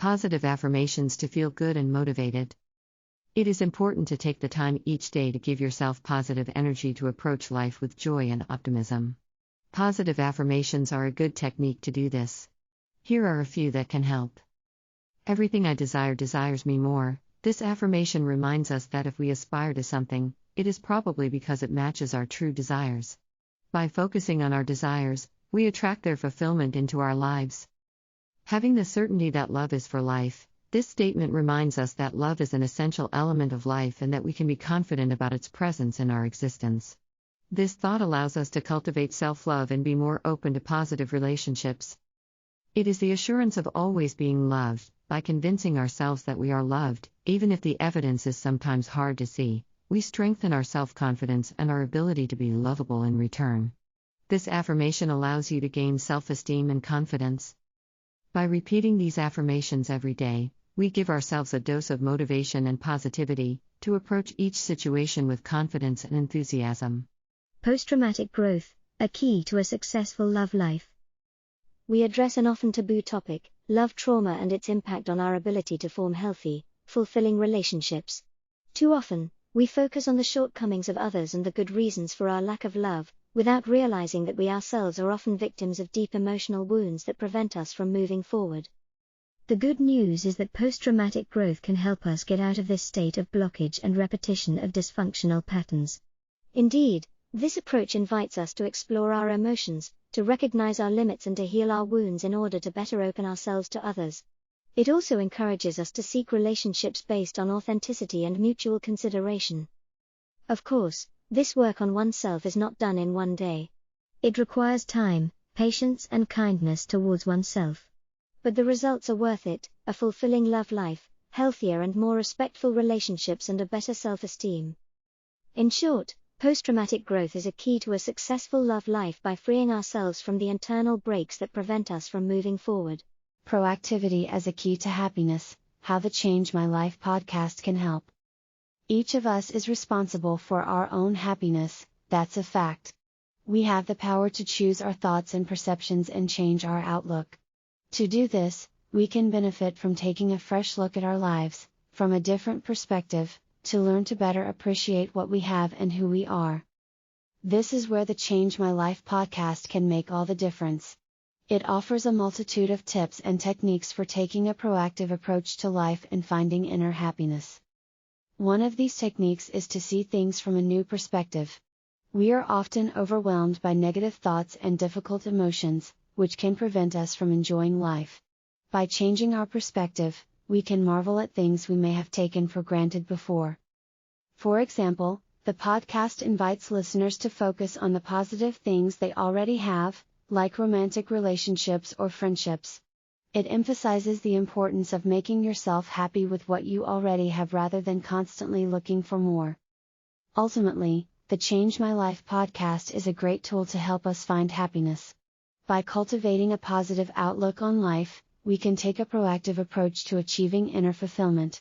Positive affirmations to feel good and motivated. It is important to take the time each day to give yourself positive energy to approach life with joy and optimism. Positive affirmations are a good technique to do this. Here are a few that can help. Everything I desire desires me more. This affirmation reminds us that if we aspire to something, it is probably because it matches our true desires. By focusing on our desires, we attract their fulfillment into our lives. Having the certainty that love is for life, this statement reminds us that love is an essential element of life and that we can be confident about its presence in our existence. This thought allows us to cultivate self-love and be more open to positive relationships. It is the assurance of always being loved. By convincing ourselves that we are loved, even if the evidence is sometimes hard to see, we strengthen our self-confidence and our ability to be lovable in return. This affirmation allows you to gain self-esteem and confidence. By repeating these affirmations every day, we give ourselves a dose of motivation and positivity to approach each situation with confidence and enthusiasm. Post-traumatic growth, a key to a successful love life. We address an often taboo topic, love trauma and its impact on our ability to form healthy, fulfilling relationships. Too often, we focus on the shortcomings of others and the good reasons for our lack of love, without realizing that we ourselves are often victims of deep emotional wounds that prevent us from moving forward. The good news is that post-traumatic growth can help us get out of this state of blockage and repetition of dysfunctional patterns. Indeed, this approach invites us to explore our emotions, to recognize our limits and to heal our wounds in order to better open ourselves to others. It also encourages us to seek relationships based on authenticity and mutual consideration. Of course, this work on oneself is not done in one day. It requires time, patience and kindness towards oneself. But the results are worth it, a fulfilling love life, healthier and more respectful relationships and a better self-esteem. In short, post-traumatic growth is a key to a successful love life by freeing ourselves from the internal brakes that prevent us from moving forward. Proactivity as a key to happiness, how the Change My Life podcast can help. Each of us is responsible for our own happiness, that's a fact. We have the power to choose our thoughts and perceptions and change our outlook. To do this, we can benefit from taking a fresh look at our lives, from a different perspective, to learn to better appreciate what we have and who we are. This is where the Change My Life podcast can make all the difference. It offers a multitude of tips and techniques for taking a proactive approach to life and finding inner happiness. One of these techniques is to see things from a new perspective. We are often overwhelmed by negative thoughts and difficult emotions, which can prevent us from enjoying life. By changing our perspective, we can marvel at things we may have taken for granted before. For example, the podcast invites listeners to focus on the positive things they already have, like romantic relationships or friendships. It emphasizes the importance of making yourself happy with what you already have rather than constantly looking for more. Ultimately, the Change My Life podcast is a great tool to help us find happiness. By cultivating a positive outlook on life, we can take a proactive approach to achieving inner fulfillment.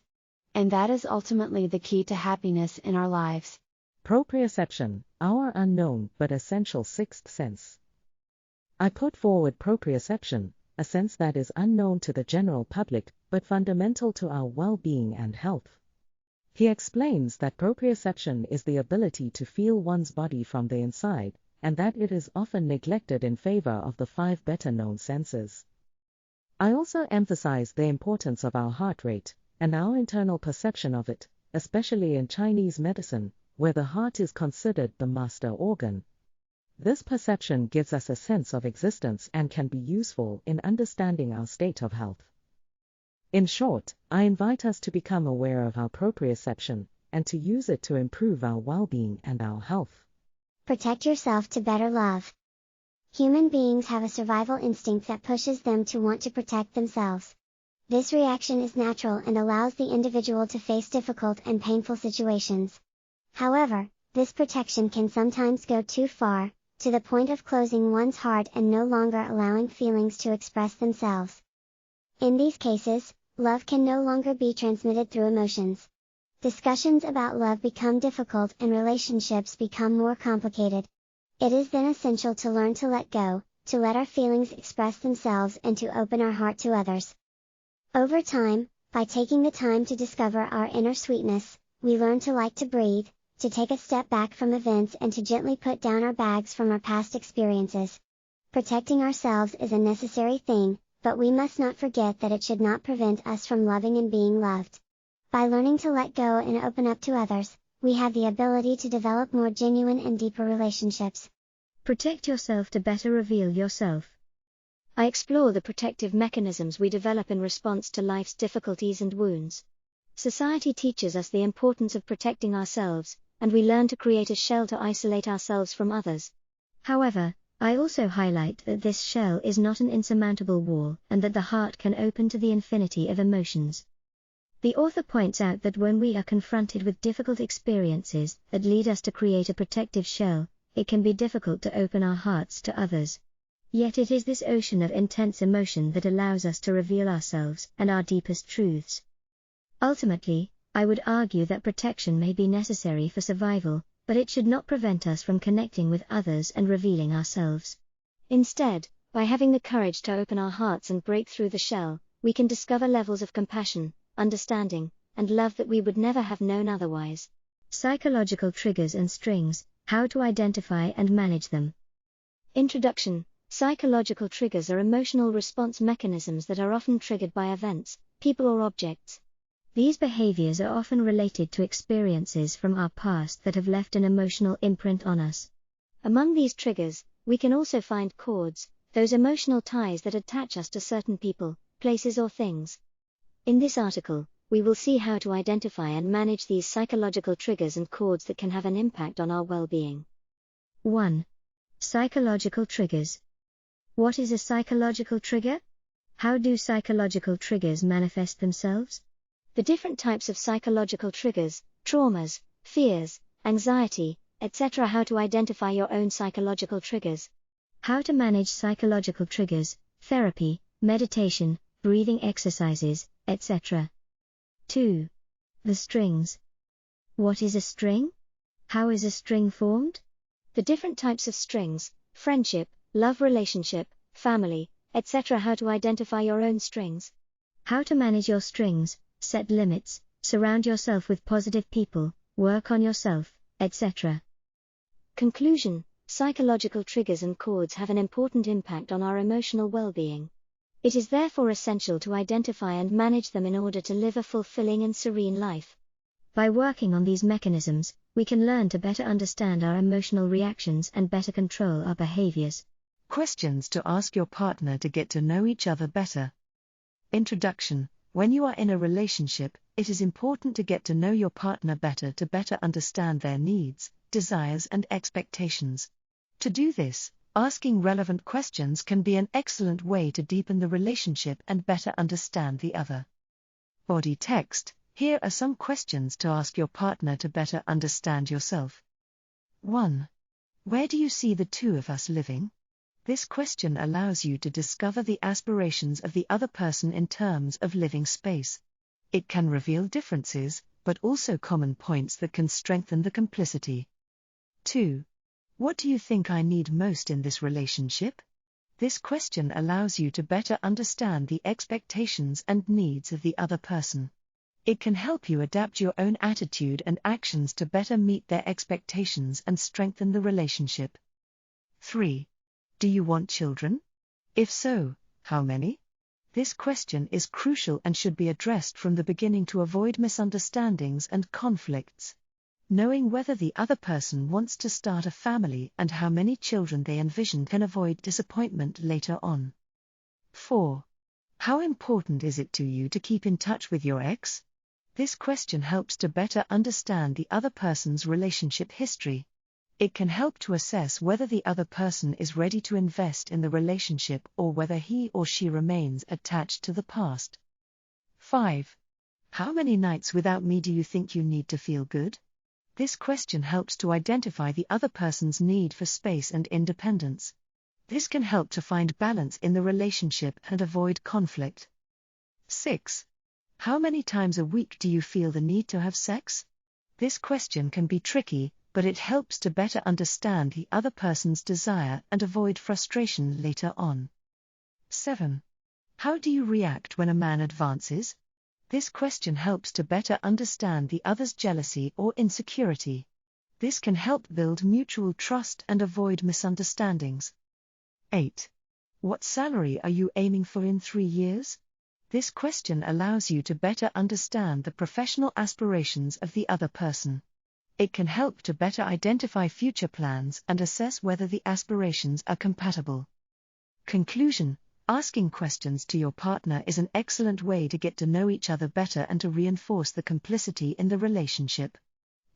And that is ultimately the key to happiness in our lives. Proprioception, our unknown but essential sixth sense. I put forward proprioception, a sense that is unknown to the general public, but fundamental to our well-being and health. He explains that proprioception is the ability to feel one's body from the inside, and that it is often neglected in favor of the 5 better-known senses. I also emphasize the importance of our heart rate, and our internal perception of it, especially in Chinese medicine, where the heart is considered the master organ. This perception gives us a sense of existence and can be useful in understanding our state of health. In short, I invite us to become aware of our proprioception, and to use it to improve our well-being and our health. Protect yourself to better love. Human beings have a survival instinct that pushes them to want to protect themselves. This reaction is natural and allows the individual to face difficult and painful situations. However, this protection can sometimes go too far, to the point of closing one's heart and no longer allowing feelings to express themselves. In these cases, love can no longer be transmitted through emotions. Discussions about love become difficult and relationships become more complicated. It is then essential to learn to let go, to let our feelings express themselves and to open our heart to others. Over time, by taking the time to discover our inner sweetness, we learn to like to breathe, to take a step back from events and to gently put down our bags from our past experiences. Protecting ourselves is a necessary thing, but we must not forget that it should not prevent us from loving and being loved. By learning to let go and open up to others, we have the ability to develop more genuine and deeper relationships. Protect yourself to better reveal yourself. I explore the protective mechanisms we develop in response to life's difficulties and wounds. Society teaches us the importance of protecting ourselves, and we learn to create a shell to isolate ourselves from others. However, I also highlight that this shell is not an insurmountable wall, and that the heart can open to the infinity of emotions. The author points out that when we are confronted with difficult experiences that lead us to create a protective shell, it can be difficult to open our hearts to others. Yet it is this ocean of intense emotion that allows us to reveal ourselves and our deepest truths. Ultimately, I would argue that protection may be necessary for survival, but it should not prevent us from connecting with others and revealing ourselves. Instead, by having the courage to open our hearts and break through the shell, we can discover levels of compassion, understanding, and love that we would never have known otherwise. Psychological triggers and strings, how to identify and manage them. Introduction. Psychological triggers are emotional response mechanisms that are often triggered by events, people or objects. These behaviors are often related to experiences from our past that have left an emotional imprint on us. Among these triggers, we can also find cords, those emotional ties that attach us to certain people, places or things. In this article, we will see how to identify and manage these psychological triggers and cords that can have an impact on our well-being. 1. Psychological triggers. What is a psychological trigger? How do psychological triggers manifest themselves? The different types of psychological triggers, traumas, fears, anxiety, etc. How to identify your own psychological triggers. How to manage psychological triggers, therapy, meditation, breathing exercises, etc. 2. The strings. What is a string? How is a string formed? The different types of strings, friendship, love relationship, family, etc. How to identify your own strings. How to manage your strings, set limits, surround yourself with positive people, work on yourself, etc. Conclusion. Psychological triggers and cords have an important impact on our emotional well-being. It is therefore essential to identify and manage them in order to live a fulfilling and serene life. By working on these mechanisms, we can learn to better understand our emotional reactions and better control our behaviors. Questions to ask your partner to get to know each other better. Introduction. When you are in a relationship, it is important to get to know your partner better to better understand their needs, desires and expectations. To do this, asking relevant questions can be an excellent way to deepen the relationship and better understand the other. Body text. Here are some questions to ask your partner to better understand yourself. 1. Where do you see the two of us living? This question allows you to discover the aspirations of the other person in terms of living space. It can reveal differences, but also common points that can strengthen the complicity. 2. What do you think I need most in this relationship? This question allows you to better understand the expectations and needs of the other person. It can help you adapt your own attitude and actions to better meet their expectations and strengthen the relationship. 3. Do you want children? If so, how many? This question is crucial and should be addressed from the beginning to avoid misunderstandings and conflicts. Knowing whether the other person wants to start a family and how many children they envision can avoid disappointment later on. 4. How important is it to you to keep in touch with your ex? This question helps to better understand the other person's relationship history. It can help to assess whether the other person is ready to invest in the relationship or whether he or she remains attached to the past. 5. How many nights without me do you think you need to feel good? This question helps to identify the other person's need for space and independence. This can help to find balance in the relationship and avoid conflict. 6. How many times a week do you feel the need to have sex? This question can be tricky, but it helps to better understand the other person's desire and avoid frustration later on. 7. How do you react when a man advances? This question helps to better understand the other's jealousy or insecurity. This can help build mutual trust and avoid misunderstandings. 8. What salary are you aiming for in 3 years? This question allows you to better understand the professional aspirations of the other person. It can help to better identify future plans and assess whether the aspirations are compatible. Conclusion: asking questions to your partner is an excellent way to get to know each other better and to reinforce the complicity in the relationship.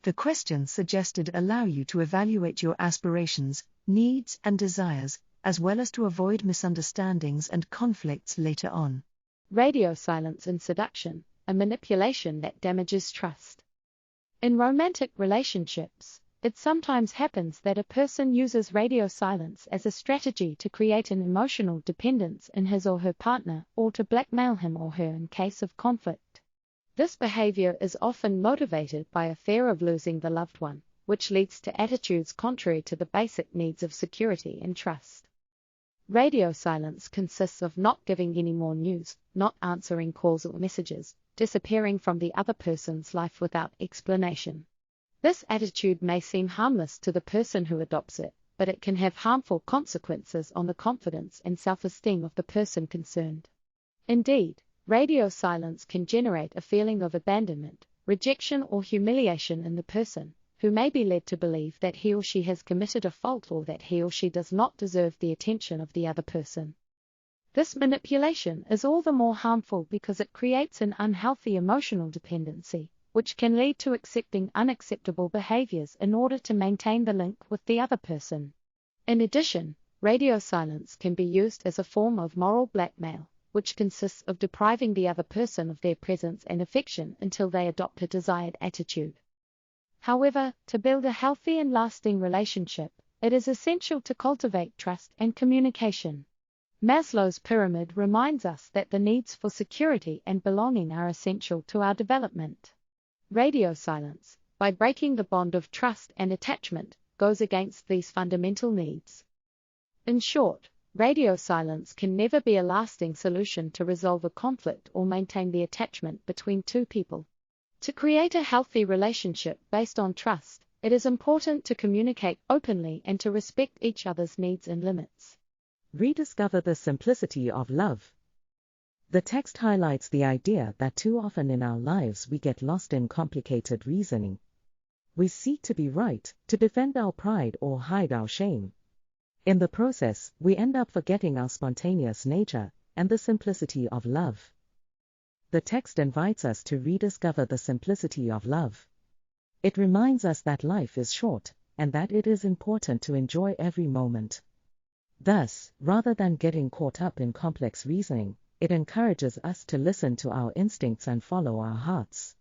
The questions suggested allow you to evaluate your aspirations, needs, and desires, as well as to avoid misunderstandings and conflicts later on. Radio silence and seduction, a manipulation that damages trust. In romantic relationships, it sometimes happens that a person uses radio silence as a strategy to create an emotional dependence in his or her partner, or to blackmail him or her in case of conflict. This behavior is often motivated by a fear of losing the loved one, which leads to attitudes contrary to the basic needs of security and trust. Radio silence consists of not giving any more news, not answering calls or messages, disappearing from the other person's life without explanation. This attitude may seem harmless to the person who adopts it, but it can have harmful consequences on the confidence and self-esteem of the person concerned. Indeed, radio silence can generate a feeling of abandonment, rejection, or humiliation in the person, who may be led to believe that he or she has committed a fault or that he or she does not deserve the attention of the other person. This manipulation is all the more harmful because it creates an unhealthy emotional dependency, which can lead to accepting unacceptable behaviors in order to maintain the link with the other person. In addition, radio silence can be used as a form of moral blackmail, which consists of depriving the other person of their presence and affection until they adopt a desired attitude. However, to build a healthy and lasting relationship, it is essential to cultivate trust and communication. Maslow's pyramid reminds us that the needs for security and belonging are essential to our development. Radio silence, by breaking the bond of trust and attachment, goes against these fundamental needs. In short, radio silence can never be a lasting solution to resolve a conflict or maintain the attachment between two people. To create a healthy relationship based on trust, it is important to communicate openly and to respect each other's needs and limits. Rediscover the simplicity of love. The text highlights the idea that too often in our lives we get lost in complicated reasoning. We seek to be right, to defend our pride or hide our shame. In the process, we end up forgetting our spontaneous nature and the simplicity of love. The text invites us to rediscover the simplicity of love. It reminds us that life is short, and that it is important to enjoy every moment. Thus, rather than getting caught up in complex reasoning, it encourages us to listen to our instincts and follow our hearts.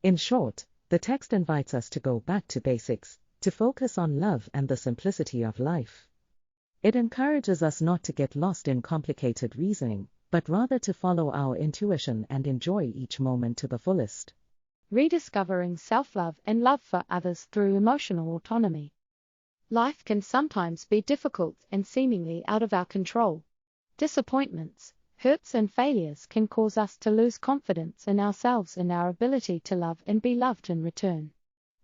In short, the text invites us to go back to basics, to focus on love and the simplicity of life. It encourages us not to get lost in complicated reasoning, but rather to follow our intuition and enjoy each moment to the fullest. Rediscovering self-love and love for others through emotional autonomy. Life can sometimes be difficult and seemingly out of our control. Disappointments, hurts, and failures can cause us to lose confidence in ourselves and our ability to love and be loved in return.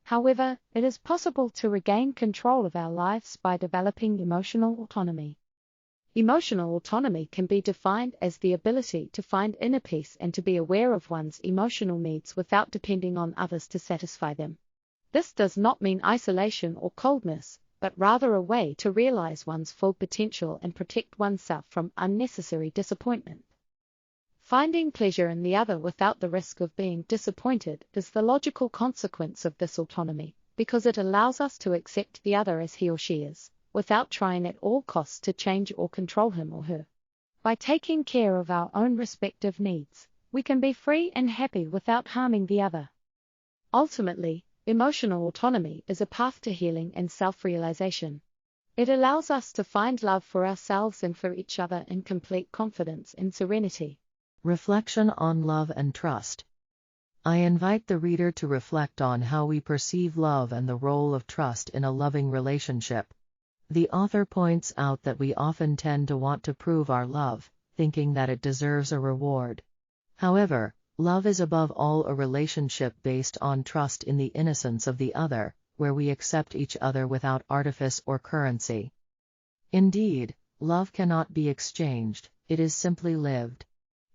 However, it is possible to regain control of our lives by developing emotional autonomy. Emotional autonomy can be defined as the ability to find inner peace and to be aware of one's emotional needs without depending on others to satisfy them. This does not mean isolation or coldness, but rather a way to realize one's full potential and protect oneself from unnecessary disappointment. Finding pleasure in the other without the risk of being disappointed is the logical consequence of this autonomy, because it allows us to accept the other as he or she is, without trying at all costs to change or control him or her. By taking care of our own respective needs, we can be free and happy without harming the other. Ultimately, emotional autonomy is a path to healing and self-realization. It allows us to find love for ourselves and for each other in complete confidence and serenity. Reflection on love and trust. I invite the reader to reflect on how we perceive love and the role of trust in a loving relationship. The author points out that we often tend to want to prove our love, thinking that it deserves a reward. However, love is above all a relationship based on trust in the innocence of the other, where we accept each other without artifice or currency. Indeed, love cannot be exchanged, it is simply lived.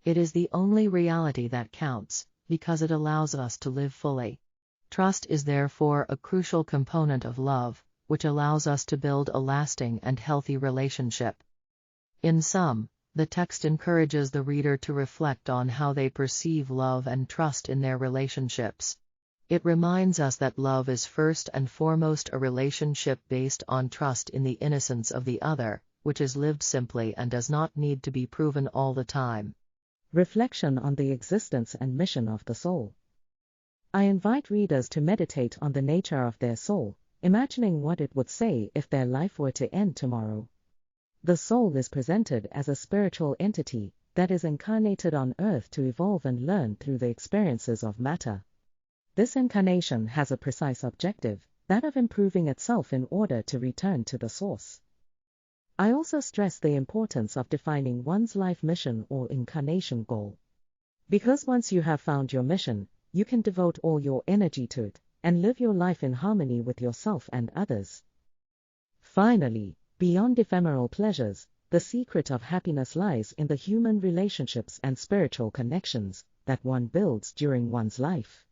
It is the only reality that counts, because it allows us to live fully. Trust is therefore a crucial component of love, which allows us to build a lasting and healthy relationship. In sum, the text encourages the reader to reflect on how they perceive love and trust in their relationships. It reminds us that love is first and foremost a relationship based on trust in the innocence of the other, which is lived simply and does not need to be proven all the time. Reflection on the existence and mission of the soul. I invite readers to meditate on the nature of their soul, imagining what it would say if their life were to end tomorrow. The soul is presented as a spiritual entity that is incarnated on earth to evolve and learn through the experiences of matter. This incarnation has a precise objective, that of improving itself in order to return to the source. I also stress the importance of defining one's life mission or incarnation goal. Because once you have found your mission, you can devote all your energy to it, and live your life in harmony with yourself and others. Finally, beyond ephemeral pleasures, the secret of happiness lies in the human relationships and spiritual connections that one builds during one's life.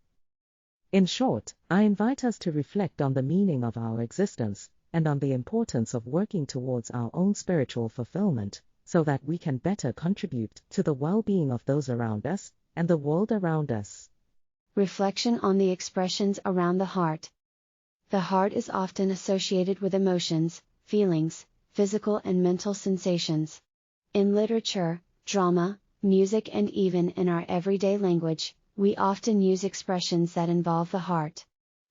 In short, I invite us to reflect on the meaning of our existence, and on the importance of working towards our own spiritual fulfillment, so that we can better contribute to the well-being of those around us, and the world around us. Reflection on the expressions around the heart. The heart is often associated with emotions, feelings, physical and mental sensations. In literature, drama, music and even in our everyday language, we often use expressions that involve the heart.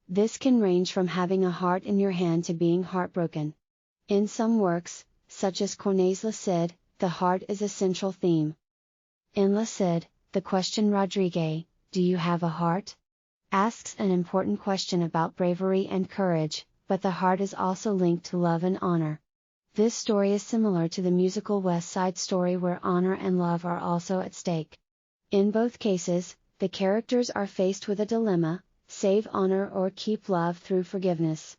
This can range from having a heart in your hand to being heartbroken. In some works, such as Corneille's Le Cid, the heart is a central theme. In Le Cid, the question Rodrigue, "Do you have a heart?" asks an important question about bravery and courage, but the heart is also linked to love and honor. This story is similar to the musical West Side Story, where honor and love are also at stake. In both cases, the characters are faced with a dilemma: save honor or keep love through forgiveness.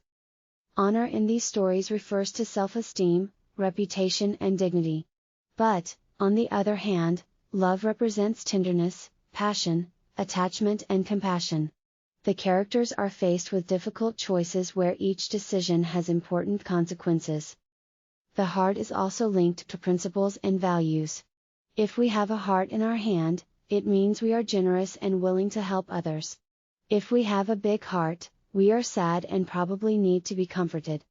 Honor in these stories refers to self-esteem, reputation and dignity. But, on the other hand, love represents tenderness, passion, attachment and compassion. The characters are faced with difficult choices where each decision has important consequences. The heart is also linked to principles and values. If we have a heart in our hand, it means we are generous and willing to help others. If we have a big heart, we are sad and probably need to be comforted.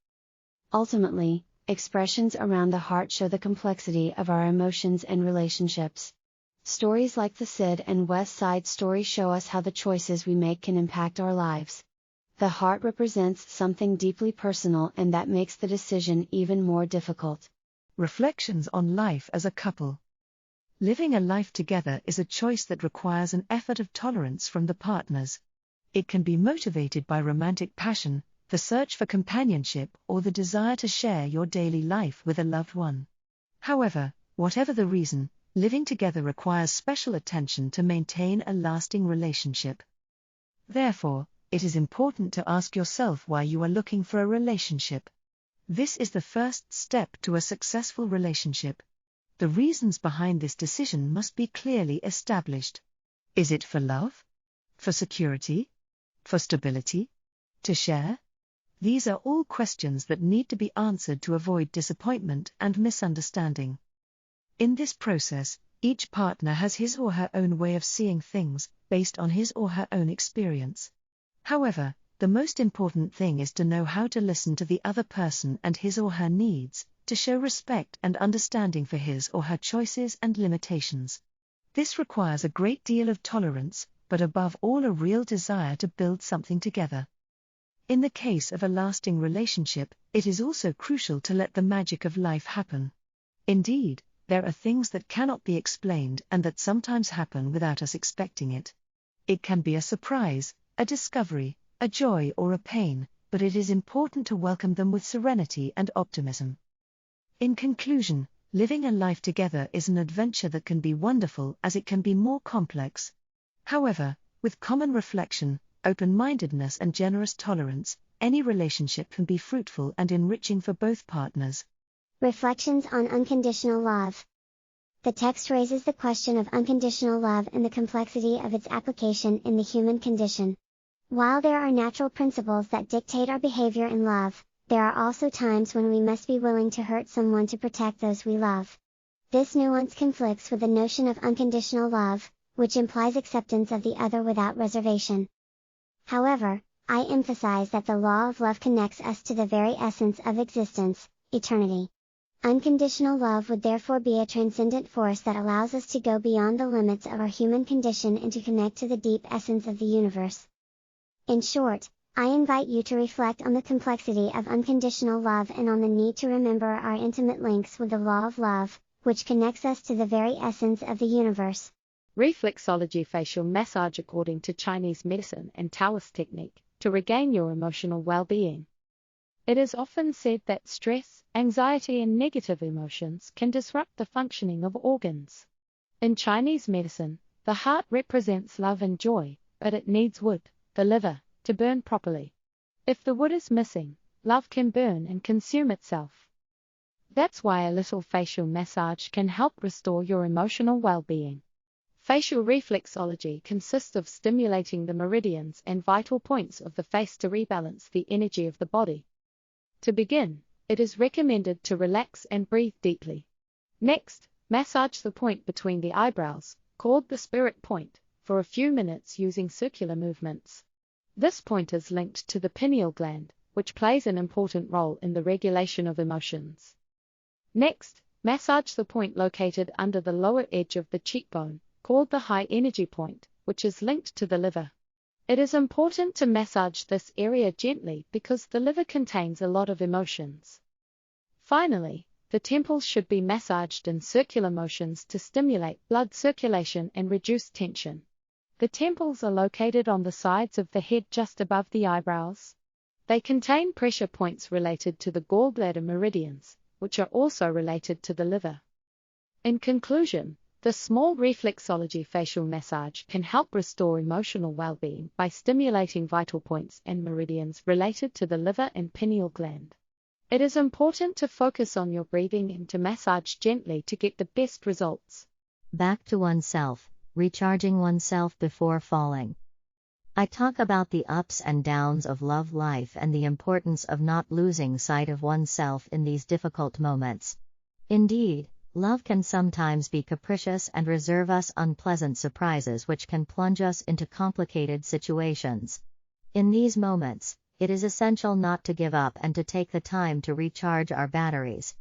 Ultimately, expressions around the heart show the complexity of our emotions and relationships. Stories like the Cid and West Side Story show us how the choices we make can impact our lives. The heart represents something deeply personal, and that makes the decision even more difficult. Reflections on life as a couple. Living a life together is a choice that requires an effort of tolerance from the partners. It can be motivated by romantic passion, the search for companionship, or the desire to share your daily life with a loved one. However, whatever the reason, living together requires special attention to maintain a lasting relationship. Therefore, it is important to ask yourself why you are looking for a relationship. This is the first step to a successful relationship. The reasons behind this decision must be clearly established. Is it for love? For security? For stability? To share? These are all questions that need to be answered to avoid disappointment and misunderstanding. In this process, each partner has his or her own way of seeing things, based on his or her own experience. However, the most important thing is to know how to listen to the other person and his or her needs, to show respect and understanding for his or her choices and limitations. This requires a great deal of tolerance, but above all a real desire to build something together. In the case of a lasting relationship, it is also crucial to let the magic of life happen. Indeed, there are things that cannot be explained and that sometimes happen without us expecting it. It can be a surprise, a discovery, a joy or a pain, but it is important to welcome them with serenity and optimism. In conclusion, Living a life together is an adventure that can be wonderful as it can be more complex. However, with common reflection, open-mindedness and generous tolerance, any relationship can be fruitful and enriching for both partners. Reflections on unconditional love. The text raises the question of unconditional love and the complexity of its application in the human condition. While there are natural principles that dictate our behavior in love, there are also times when we must be willing to hurt someone to protect those we love. This nuance conflicts with the notion of unconditional love, which implies acceptance of the other without reservation. However, I emphasize that the law of love connects us to the very essence of existence, eternity. Unconditional love would therefore be a transcendent force that allows us to go beyond the limits of our human condition and to connect to the deep essence of the universe. In short, I invite you to reflect on the complexity of unconditional love and on the need to remember our intimate links with the law of love, which connects us to the very essence of the universe. Reflexology facial massage according to Chinese medicine and Taoist technique, to regain your emotional well-being. It is often said that stress, anxiety and negative emotions can disrupt the functioning of organs. In Chinese medicine, the heart represents love and joy, but it needs wood, the liver, to burn properly. If the wood is missing, love can burn and consume itself. That's why a little facial massage can help restore your emotional well-being. Facial reflexology consists of stimulating the meridians and vital points of the face to rebalance the energy of the body. To begin, it is recommended to relax and breathe deeply. Next, massage the point between the eyebrows, called the spirit point, for a few minutes using circular movements. This point is linked to the pineal gland, which plays an important role in the regulation of emotions. Next, massage the point located under the lower edge of the cheekbone, called the high energy point, which is linked to the liver. It is important to massage this area gently because the liver contains a lot of emotions. Finally, the temples should be massaged in circular motions to stimulate blood circulation and reduce tension. The temples are located on the sides of the head just above the eyebrows. They contain pressure points related to the gallbladder meridians, which are also related to the liver. In conclusion, the small reflexology facial massage can help restore emotional well-being by stimulating vital points and meridians related to the liver and pineal gland. It is important to focus on your breathing and to massage gently to get the best results. Back to oneself, recharging oneself before falling. I talk about the ups and downs of love life and the importance of not losing sight of oneself in these difficult moments. Indeed, love can sometimes be capricious and reserve us unpleasant surprises which can plunge us into complicated situations. In these moments, it is essential not to give up and to take the time to recharge our batteries.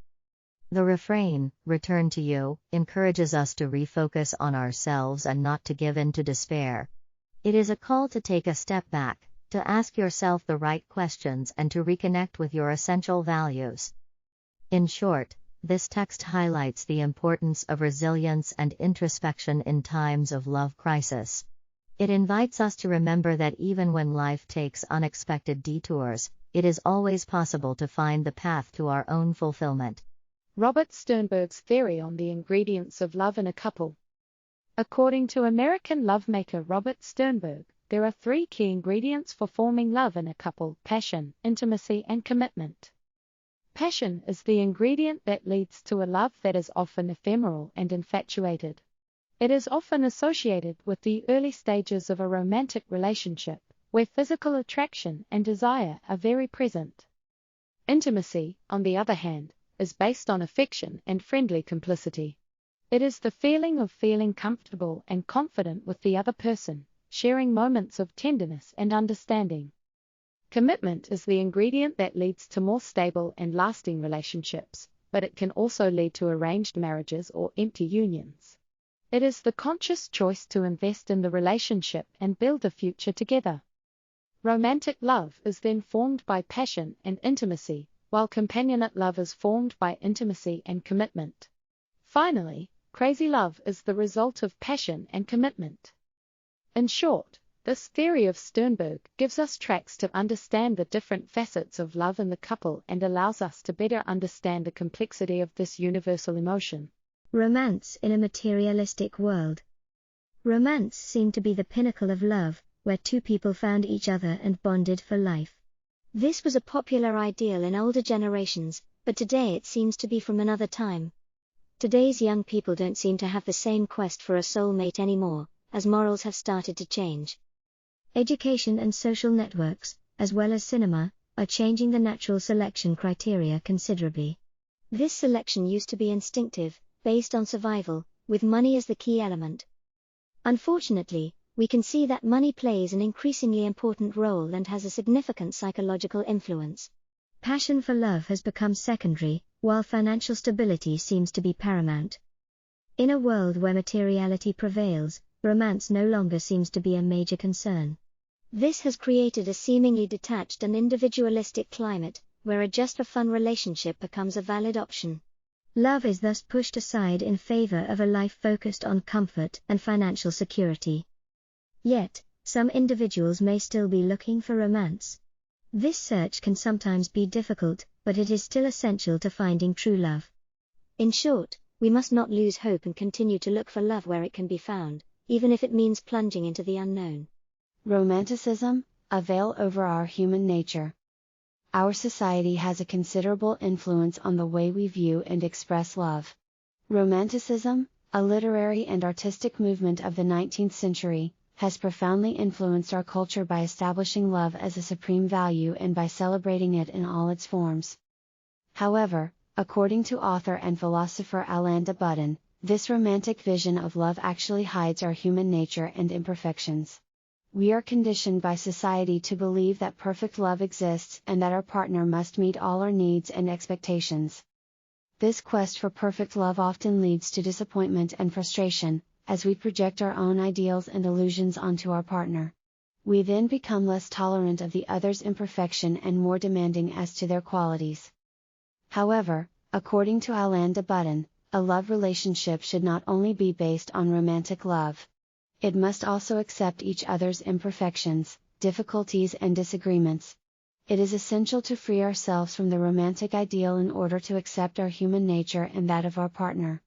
The refrain, "Return to you," encourages us to refocus on ourselves and not to give in to despair. It is a call to take a step back, to ask yourself the right questions and to reconnect with your essential values. In short, this text highlights the importance of resilience and introspection in times of love crisis. It invites us to remember that even when life takes unexpected detours, it is always possible to find the path to our own fulfillment. Robert Sternberg's theory on the ingredients of love in a couple. According to American lovemaker Robert Sternberg, there are 3 key ingredients for forming love in a couple: passion, intimacy, and commitment. Passion is the ingredient that leads to a love that is often ephemeral and infatuated. It is often associated with the early stages of a romantic relationship, where physical attraction and desire are very present. Intimacy, on the other hand, is based on affection and friendly complicity. It is the feeling of feeling comfortable and confident with the other person, sharing moments of tenderness and understanding. Commitment is the ingredient that leads to more stable and lasting relationships, but it can also lead to arranged marriages or empty unions. It is the conscious choice to invest in the relationship and build a future together. Romantic love is then formed by passion and intimacy, while companionate love is formed by intimacy and commitment. Finally, crazy love is the result of passion and commitment. In short, This theory of Sternberg gives us tracks to understand the different facets of love in the couple and allows us to better understand the complexity of this universal emotion. Romance in a materialistic world. Romance seemed to be the pinnacle of love, where two people found each other and bonded for life. This was a popular ideal in older generations, but today it seems to be from another time. Today's young people don't seem to have the same quest for a soulmate anymore, as morals have started to change. Education and social networks, as well as cinema, are changing the natural selection criteria considerably. This selection used to be instinctive, based on survival, with money as the key element. Unfortunately, we can see that money plays an increasingly important role and has a significant psychological influence. Passion for love has become secondary, while financial stability seems to be paramount. In a world where materiality prevails, romance no longer seems to be a major concern. This has created a seemingly detached and individualistic climate, where a just-for-fun relationship becomes a valid option. Love is thus pushed aside in favor of a life focused on comfort and financial security. Yet, some individuals may still be looking for romance. This search can sometimes be difficult, but it is still essential to finding true love. In short, we must not lose hope and continue to look for love where it can be found, even if it means plunging into the unknown. Romanticism, a veil over our human nature. Our society has a considerable influence on the way we view and express love. Romanticism, a literary and artistic movement of the 19th century, has profoundly influenced our culture by establishing love as a supreme value and by celebrating it in all its forms. However, according to author and philosopher Alain de Botton, this romantic vision of love actually hides our human nature and imperfections. We are conditioned by society to believe that perfect love exists and that our partner must meet all our needs and expectations. This quest for perfect love often leads to disappointment and frustration, as we project our own ideals and illusions onto our partner. We then become less tolerant of the other's imperfection and more demanding as to their qualities. However, according to Alain de Botton, a love relationship should not only be based on romantic love. It must also accept each other's imperfections, difficulties and disagreements. It is essential to free ourselves from the romantic ideal in order to accept our human nature and that of our partner.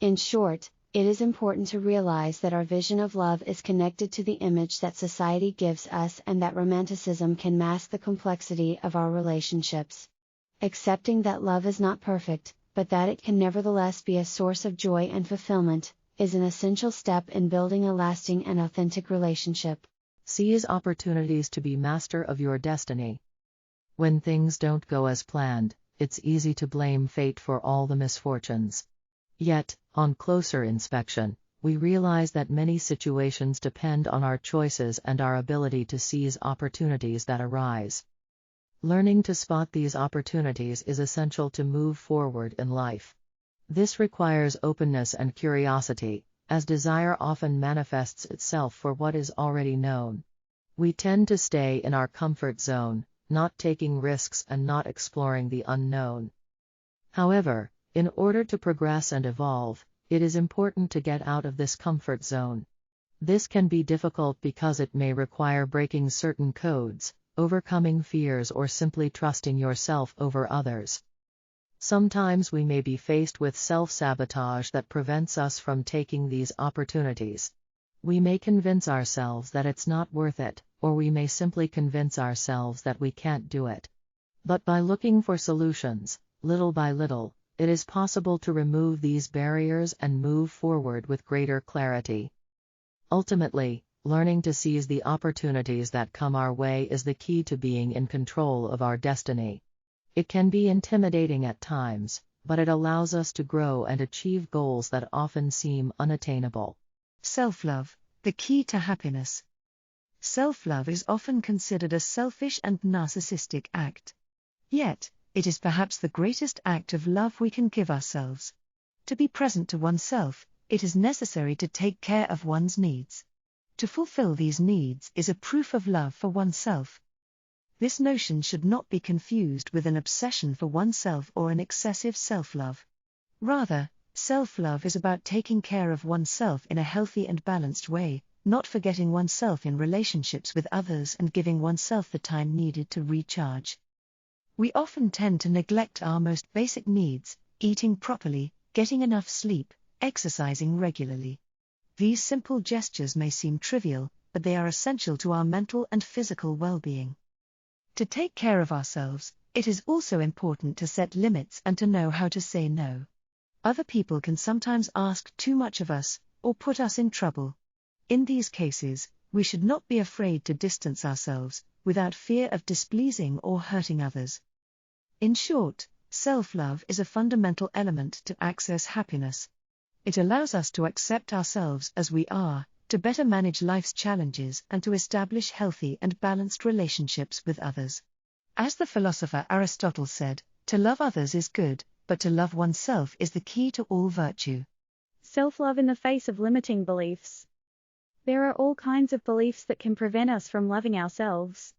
In short, it is important to realize that our vision of love is connected to the image that society gives us and that romanticism can mask the complexity of our relationships. Accepting that love is not perfect, but that it can nevertheless be a source of joy and fulfillment, is an essential step in building a lasting and authentic relationship. Seize opportunities to be master of your destiny. When things don't go as planned, it's easy to blame fate for all the misfortunes. Yet, on closer inspection, we realize that many situations depend on our choices and our ability to seize opportunities that arise. Learning to spot these opportunities is essential to move forward in life. This requires openness and curiosity, as desire often manifests itself for what is already known. We tend to stay in our comfort zone, not taking risks and not exploring the unknown. However, in order to progress and evolve, it is important to get out of this comfort zone. This can be difficult because it may require breaking certain codes, overcoming fears, or simply trusting yourself over others. Sometimes we may be faced with self-sabotage that prevents us from taking these opportunities. We may convince ourselves that it's not worth it, or we may simply convince ourselves that we can't do it. But by looking for solutions, little by little, it is possible to remove these barriers and move forward with greater clarity. Ultimately, learning to seize the opportunities that come our way is the key to being in control of our destiny. It can be intimidating at times, but it allows us to grow and achieve goals that often seem unattainable. Self-love, the key to happiness. Self-love is often considered a selfish and narcissistic act. Yet, it is perhaps the greatest act of love we can give ourselves. To be present to oneself, it is necessary to take care of one's needs. To fulfill these needs is a proof of love for oneself. This notion should not be confused with an obsession for oneself or an excessive self-love. Rather, self-love is about taking care of oneself in a healthy and balanced way, not forgetting oneself in relationships with others and giving oneself the time needed to recharge. We often tend to neglect our most basic needs, eating properly, getting enough sleep, exercising regularly. These simple gestures may seem trivial, but they are essential to our mental and physical well-being. To take care of ourselves, it is also important to set limits and to know how to say no. Other people can sometimes ask too much of us, or put us in trouble. In these cases, we should not be afraid to distance ourselves, without fear of displeasing or hurting others. In short, self-love is a fundamental element to access happiness. It allows us to accept ourselves as we are, to better manage life's challenges and to establish healthy and balanced relationships with others. As the philosopher Aristotle said, to love others is good, but to love oneself is the key to all virtue. Self-love in the face of limiting beliefs. There are all kinds of beliefs that can prevent us from loving ourselves.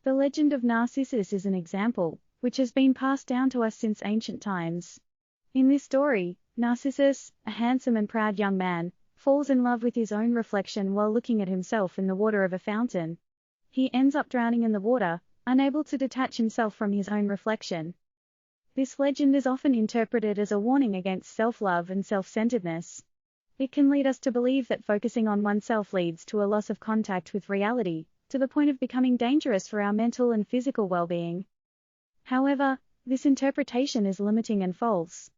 The legend of Narcissus is an example, which has been passed down to us since ancient times. In this story, Narcissus, a handsome and proud young man, falls in love with his own reflection while looking at himself in the water of a fountain. He ends up drowning in the water, unable to detach himself from his own reflection. This legend is often interpreted as a warning against self-love and self-centeredness. It can lead us to believe that focusing on oneself leads to a loss of contact with reality, to the point of becoming dangerous for our mental and physical well-being. However, this interpretation is limiting and false.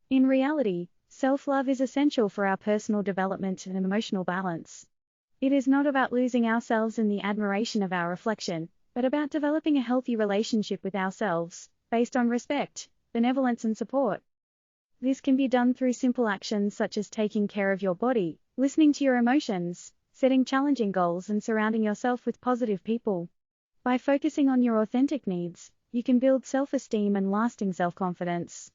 In reality, self-love is essential for our personal development and emotional balance. It is not about losing ourselves in the admiration of our reflection, but about developing a healthy relationship with ourselves, based on respect, benevolence and support. This can be done through simple actions such as taking care of your body, listening to your emotions, setting challenging goals and surrounding yourself with positive people. By focusing on your authentic needs, you can build self-esteem and lasting self-confidence.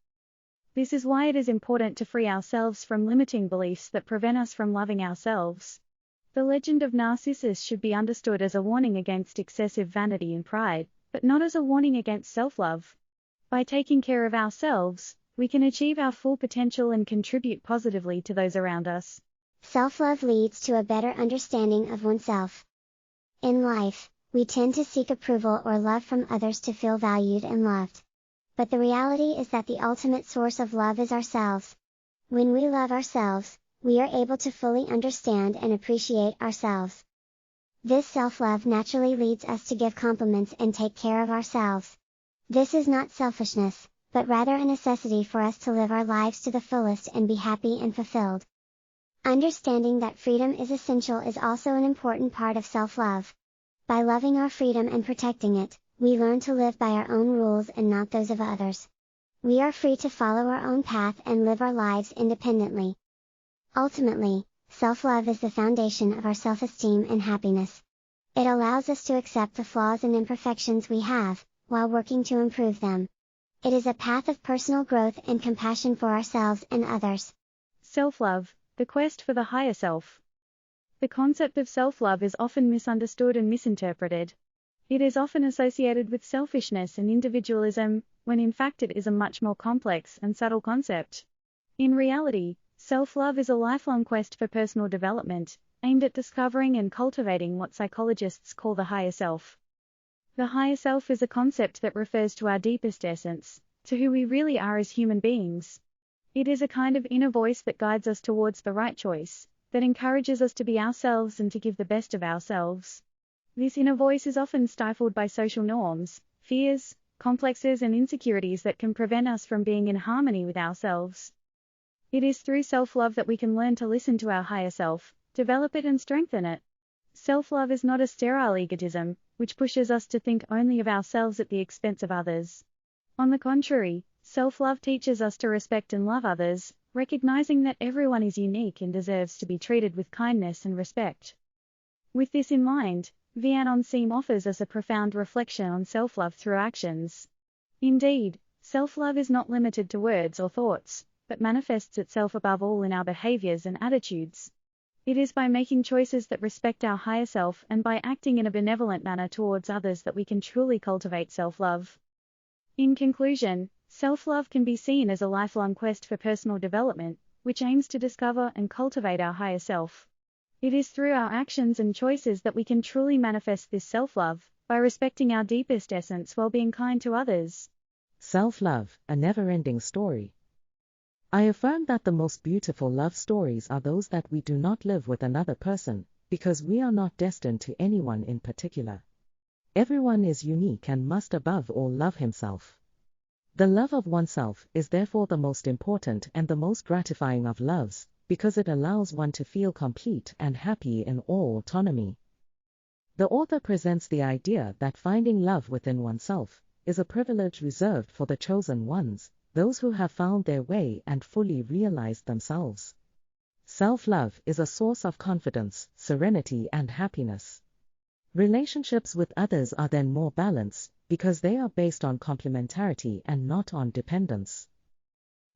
This is why it is important to free ourselves from limiting beliefs that prevent us from loving ourselves. The legend of Narcissus should be understood as a warning against excessive vanity and pride, but not as a warning against self-love. By taking care of ourselves, we can achieve our full potential and contribute positively to those around us. Self-love leads to a better understanding of oneself. In life, we tend to seek approval or love from others to feel valued and loved. But the reality is that the ultimate source of love is ourselves. When we love ourselves, we are able to fully understand and appreciate ourselves. This self-love naturally leads us to give compliments and take care of ourselves. This is not selfishness, but rather a necessity for us to live our lives to the fullest and be happy and fulfilled. Understanding that freedom is essential is also an important part of self-love. By loving our freedom and protecting it, we learn to live by our own rules and not those of others. We are free to follow our own path and live our lives independently. Ultimately, self-love is the foundation of our self-esteem and happiness. It allows us to accept the flaws and imperfections we have, while working to improve them. It is a path of personal growth and compassion for ourselves and others. Self-love, the quest for the higher self. The concept of self-love is often misunderstood and misinterpreted. It is often associated with selfishness and individualism, when in fact it is a much more complex and subtle concept. In reality, self-love is a lifelong quest for personal development, aimed at discovering and cultivating what psychologists call the higher self. The higher self is a concept that refers to our deepest essence, to who we really are as human beings. It is a kind of inner voice that guides us towards the right choice, that encourages us to be ourselves and to give the best of ourselves. This inner voice is often stifled by social norms, fears, complexes and insecurities that can prevent us from being in harmony with ourselves. It is through self-love that we can learn to listen to our higher self, develop it and strengthen it. Self-love is not a sterile egotism, which pushes us to think only of ourselves at the expense of others. On the contrary, self-love teaches us to respect and love others, recognizing that everyone is unique and deserves to be treated with kindness and respect. With this in mind, Vian Seam offers us a profound reflection on self-love through actions. Indeed, self-love is not limited to words or thoughts, but manifests itself above all in our behaviors and attitudes. It is by making choices that respect our higher self and by acting in a benevolent manner towards others that we can truly cultivate self-love. In conclusion, self-love can be seen as a lifelong quest for personal development, which aims to discover and cultivate our higher self. It is through our actions and choices that we can truly manifest this self-love, by respecting our deepest essence while being kind to others. Self-love, a never-ending story. I affirm that the most beautiful love stories are those that we do not live with another person, because we are not destined to anyone in particular. Everyone is unique and must above all love himself. The love of oneself is therefore the most important and the most gratifying of loves, because it allows one to feel complete and happy in all autonomy. The author presents the idea that finding love within oneself is a privilege reserved for the chosen ones, those who have found their way and fully realized themselves. Self-love is a source of confidence, serenity, and happiness. Relationships with others are then more balanced, because they are based on complementarity and not on dependence.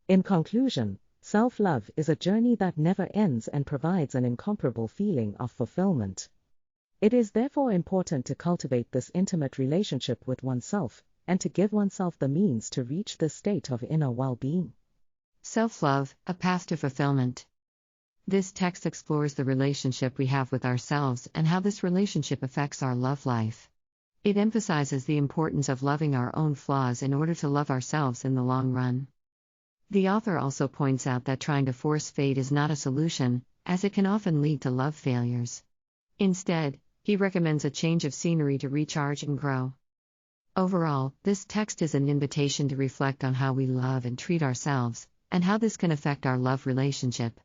In conclusion, self-love is a journey that never ends and provides an incomparable feeling of fulfillment. It is therefore important to cultivate this intimate relationship with oneself, and to give oneself the means to reach this state of inner well-being. Self-love, a path to fulfillment. This text explores the relationship we have with ourselves and how this relationship affects our love life. It emphasizes the importance of loving our own flaws in order to love ourselves in the long run. The author also points out that trying to force fate is not a solution, as it can often lead to love failures. Instead, he recommends a change of scenery to recharge and grow. Overall, this text is an invitation to reflect on how we love and treat ourselves, and how this can affect our love relationship.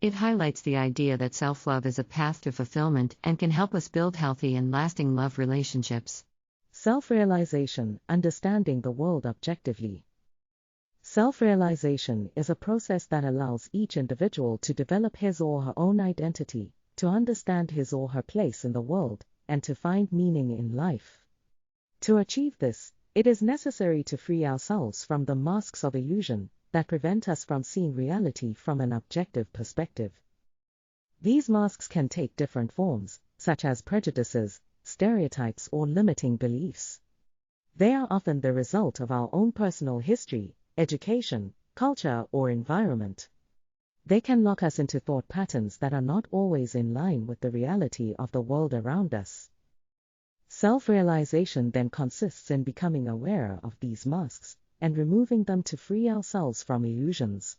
It highlights the idea that self-love is a path to fulfillment and can help us build healthy and lasting love relationships. Self-realization, understanding the world objectively. Self-realization is a process that allows each individual to develop his or her own identity, to understand his or her place in the world, and to find meaning in life. To achieve this, it is necessary to free ourselves from the masks of illusion that prevent us from seeing reality from an objective perspective. These masks can take different forms, such as prejudices, stereotypes, or limiting beliefs. They are often the result of our own personal history, education, culture, or environment. They can lock us into thought patterns that are not always in line with the reality of the world around us. Self-realization then consists in becoming aware of these masks and removing them to free ourselves from illusions.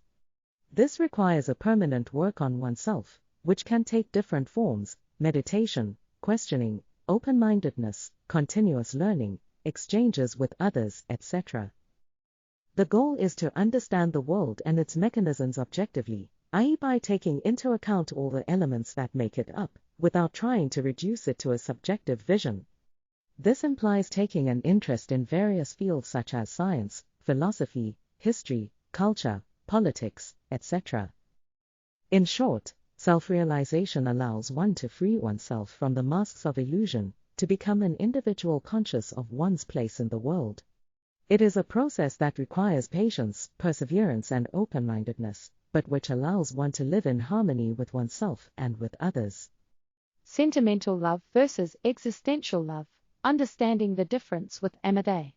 This requires a permanent work on oneself, which can take different forms: meditation, questioning, open-mindedness, continuous learning, exchanges with others, etc. The goal is to understand the world and its mechanisms objectively, i.e., by taking into account all the elements that make it up, without trying to reduce it to a subjective vision. This implies taking an interest in various fields such as science, philosophy, history, culture, politics, etc. In short, self-realization allows one to free oneself from the masks of illusion, to become an individual conscious of one's place in the world. It is a process that requires patience, perseverance, and open-mindedness, but which allows one to live in harmony with oneself and with others. Sentimental love versus existential love. Understanding the difference with Amourology.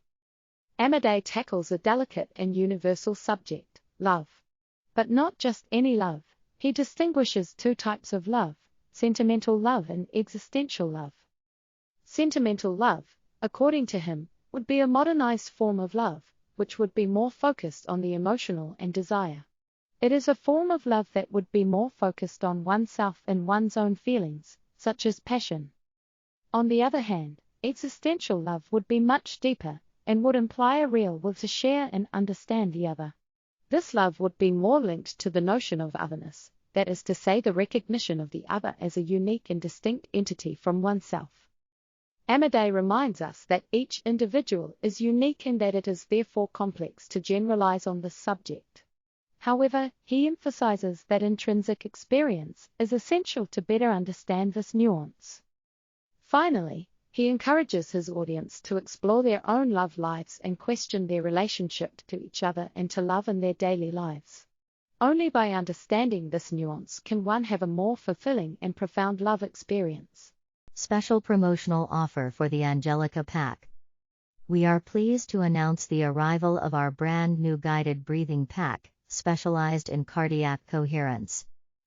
Amourology tackles a delicate and universal subject, love. But not just any love. He distinguishes two types of love: sentimental love and existential love. Sentimental love, according to him, would be a modernized form of love, which would be more focused on the emotional and desire. It is a form of love that would be more focused on oneself and one's own feelings, such as passion. On the other hand, existential love would be much deeper, and would imply a real will to share and understand the other. This love would be more linked to the notion of otherness, that is to say, the recognition of the other as a unique and distinct entity from oneself. Amourology reminds us that each individual is unique and that it is therefore complex to generalize on this subject. However, he emphasizes that intrinsic experience is essential to better understand this nuance. Finally, he encourages his audience to explore their own love lives and question their relationship to each other and to love in their daily lives. Only by understanding this nuance can one have a more fulfilling and profound love experience. Special promotional offer for the Angelica Pack. We are pleased to announce the arrival of our brand new guided breathing pack, specialized in cardiac coherence.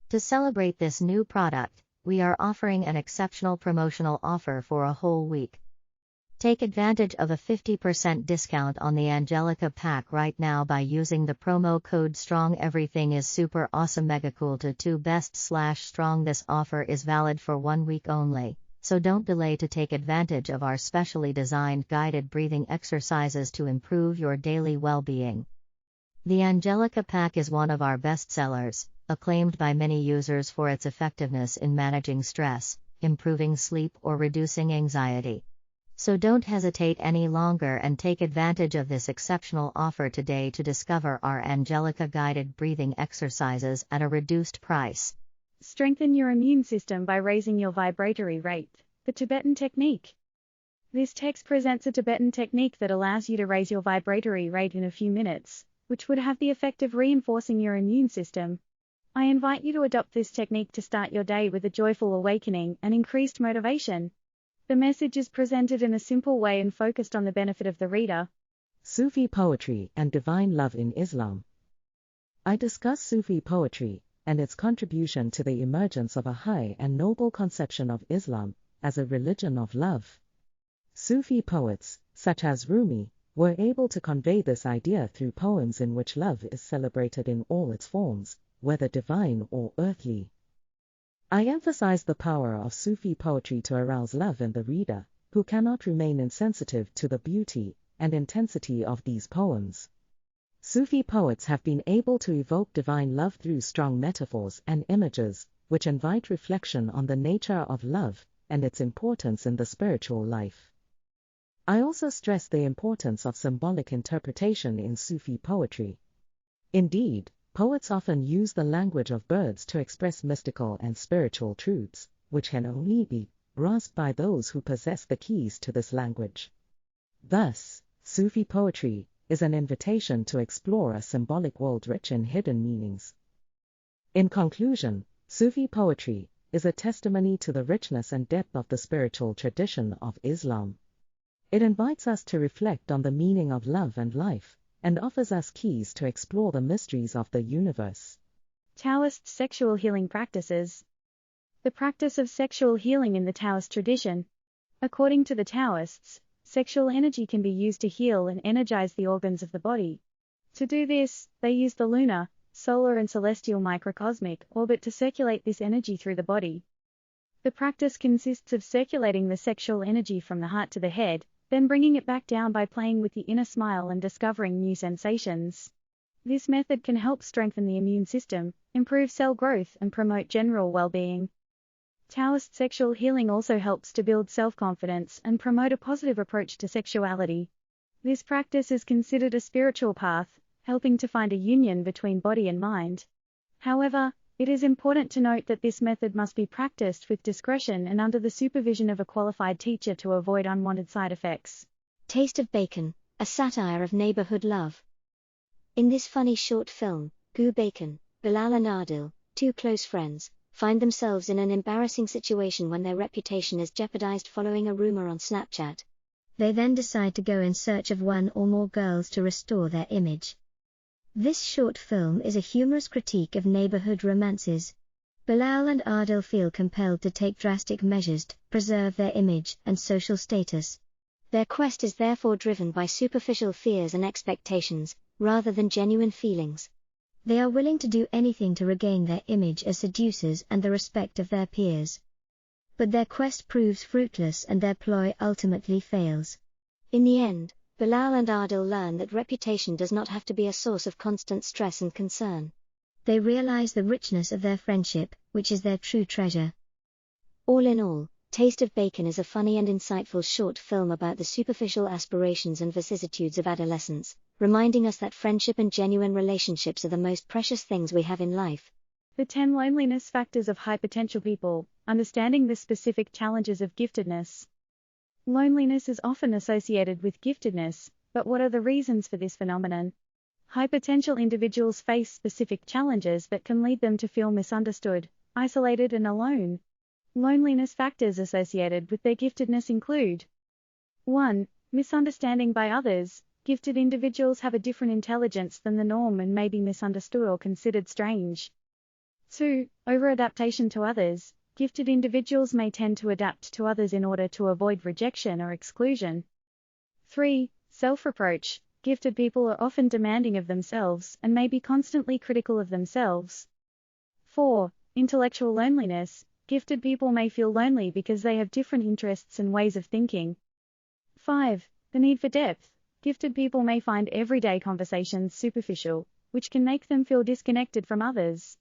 To celebrate this new product, we are offering an exceptional promotional offer for a whole week. Take advantage of a 50% discount on the Angelica pack right now by using the promo code STRONG. Everything is super awesome, mega cool to 2 best/strong. This offer is valid for 1 week only, so don't delay to take advantage of our specially designed guided breathing exercises to improve your daily well-being. The Angelica pack is one of our best sellers, acclaimed by many users for its effectiveness in managing stress, improving sleep, or reducing anxiety. So don't hesitate any longer and take advantage of this exceptional offer today to discover our Angelica guided breathing exercises at a reduced price. Strengthen your immune system by raising your vibratory rate. The Tibetan technique. This text presents a Tibetan technique that allows you to raise your vibratory rate in a few minutes, which would have the effect of reinforcing your immune system. I invite you to adopt this technique to start your day with a joyful awakening and increased motivation. The message is presented in a simple way and focused on the benefit of the reader. Sufi poetry and divine love in Islam. I discuss Sufi poetry and its contribution to the emergence of a high and noble conception of Islam as a religion of love. Sufi poets, such as Rumi, were able to convey this idea through poems in which love is celebrated in all its forms, whether divine or earthly. I emphasize the power of Sufi poetry to arouse love in the reader, who cannot remain insensitive to the beauty and intensity of these poems. Sufi poets have been able to evoke divine love through strong metaphors and images, which invite reflection on the nature of love and its importance in the spiritual life. I also stress the importance of symbolic interpretation in Sufi poetry. Indeed, poets often use the language of birds to express mystical and spiritual truths, which can only be grasped by those who possess the keys to this language. Thus, Sufi poetry is an invitation to explore a symbolic world rich in hidden meanings. In conclusion, Sufi poetry is a testimony to the richness and depth of the spiritual tradition of Islam. It invites us to reflect on the meaning of love and life, and offers us keys to explore the mysteries of the universe. Taoist sexual healing practices. The practice of sexual healing in the Taoist tradition. According to the Taoists, sexual energy can be used to heal and energize the organs of the body. To do this, they use the lunar, solar and celestial microcosmic orbit to circulate this energy through the body. The practice consists of circulating the sexual energy from the heart to the head, then bringing it back down by playing with the inner smile and discovering new sensations. This method can help strengthen the immune system, improve cell growth, and promote general well-being. Taoist sexual healing also helps to build self-confidence and promote a positive approach to sexuality. This practice is considered a spiritual path, helping to find a union between body and mind. However, it is important to note that this method must be practiced with discretion and under the supervision of a qualified teacher to avoid unwanted side effects. Taste of Bacon, a satire of neighborhood love. In this funny short film, Goo Bacon, Bilal and Adil, two close friends, find themselves in an embarrassing situation when their reputation is jeopardized following a rumor on Snapchat. They then decide to go in search of one or more girls to restore their image. This short film is a humorous critique of neighborhood romances. Bilal and Adil feel compelled to take drastic measures to preserve their image and social status. Their quest is therefore driven by superficial fears and expectations, rather than genuine feelings. They are willing to do anything to regain their image as seducers and the respect of their peers. But their quest proves fruitless and their ploy ultimately fails. In the end, Bilal and Adil learn that reputation does not have to be a source of constant stress and concern. They realize the richness of their friendship, which is their true treasure. All in all, Taste of Bacon is a funny and insightful short film about the superficial aspirations and vicissitudes of adolescence, reminding us that friendship and genuine relationships are the most precious things we have in life. The 10 loneliness factors of high potential people, understanding the specific challenges of giftedness. Loneliness is often associated with giftedness, but what are the reasons for this phenomenon? High potential individuals face specific challenges that can lead them to feel misunderstood, isolated and alone. Loneliness factors associated with their giftedness include 1. Misunderstanding by others. Gifted individuals have a different intelligence than the norm and may be misunderstood or considered strange. 2. Over-adaptation to others. gifted individuals may tend to adapt to others in order to avoid rejection or exclusion. 3. Self-reproach. Gifted people are often demanding of themselves and may be constantly critical of themselves. 4. Intellectual loneliness. Gifted people may feel lonely because they have different interests and ways of thinking. 5. The need for depth. Gifted people may find everyday conversations superficial, which can make them feel disconnected from others.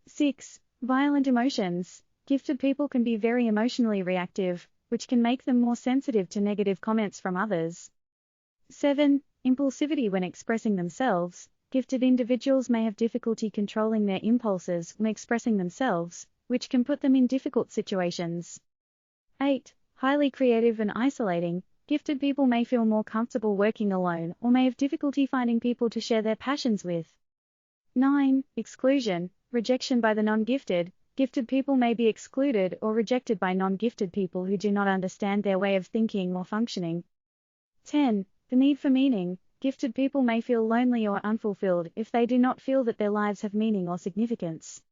6. Violent emotions. Gifted people can be very emotionally reactive, which can make them more sensitive to negative comments from others. 7. Impulsivity when expressing themselves. Gifted individuals may have difficulty controlling their impulses when expressing themselves, which can put them in difficult situations. 8. Highly creative and isolating. Gifted people may feel more comfortable working alone or may have difficulty finding people to share their passions with. 9. Exclusion. Rejection by the non-gifted. Gifted people may be excluded or rejected by non-gifted people who do not understand their way of thinking or functioning. 10. The need for meaning. Gifted people may feel lonely or unfulfilled if they do not feel that their lives have meaning or significance.